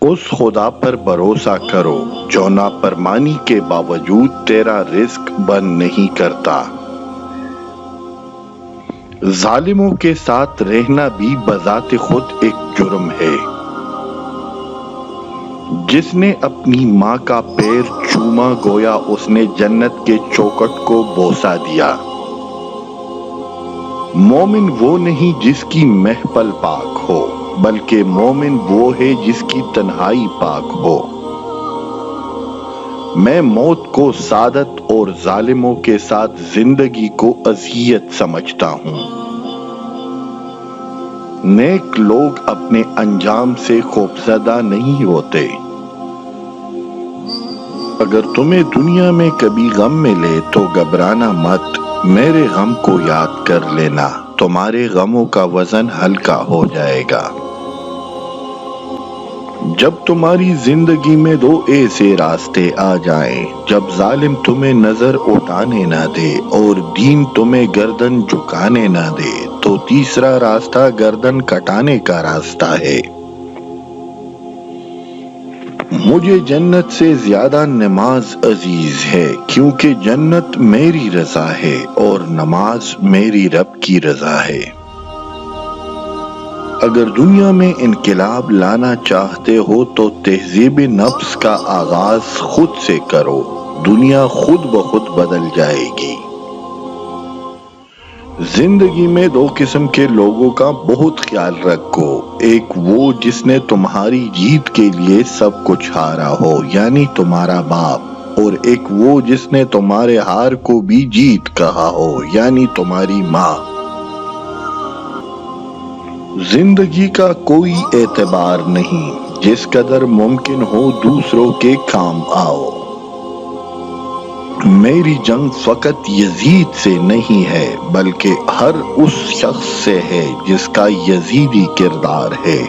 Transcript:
اس خدا پر بھروسہ کرو جو نافرمانی کے باوجود تیرا رزق بند نہیں کرتا۔ ظالموں کے ساتھ رہنا بھی بذات خود ایک جرم ہے۔ جس نے اپنی ماں کا پیر چوما گویا اس نے جنت کے چوکٹ کو بوسہ دیا۔ مومن وہ نہیں جس کی محفل پاک ہو، بلکہ مومن وہ ہے جس کی تنہائی پاک ہو۔ میں موت کو سعادت اور ظالموں کے ساتھ زندگی کو اذیت سمجھتا ہوں۔ نیک لوگ اپنے انجام سے خوفزدہ نہیں ہوتے۔ اگر تمہیں دنیا میں کبھی غم ملے تو گھبرانا مت، میرے غم کو یاد کر لینا، تمہارے غموں کا وزن ہلکا ہو جائے گا۔ جب تمہاری زندگی میں دو ایسے راستے آ جائیں، جب ظالم تمہیں نظر اٹھانے نہ دے اور دین تمہیں گردن جھکانے نہ دے، تو تیسرا راستہ گردن کٹانے کا راستہ ہے۔ مجھے جنت سے زیادہ نماز عزیز ہے، کیونکہ جنت میری رضا ہے اور نماز میری رب کی رضا ہے۔ اگر دنیا میں انقلاب لانا چاہتے ہو تو تہذیب نفس کا آغاز خود سے کرو، دنیا خود بخود بدل جائے گی۔ زندگی میں دو قسم کے لوگوں کا بہت خیال رکھو، ایک وہ جس نے تمہاری جیت کے لیے سب کچھ ہارا ہو یعنی تمہارا باپ، اور ایک وہ جس نے تمہارے ہار کو بھی جیت کہا ہو یعنی تمہاری ماں۔ زندگی کا کوئی اعتبار نہیں، جس قدر ممکن ہو دوسروں کے کام آؤ۔ میری جنگ فقط یزید سے نہیں ہے، بلکہ ہر اس شخص سے ہے جس کا یزیدی کردار ہے۔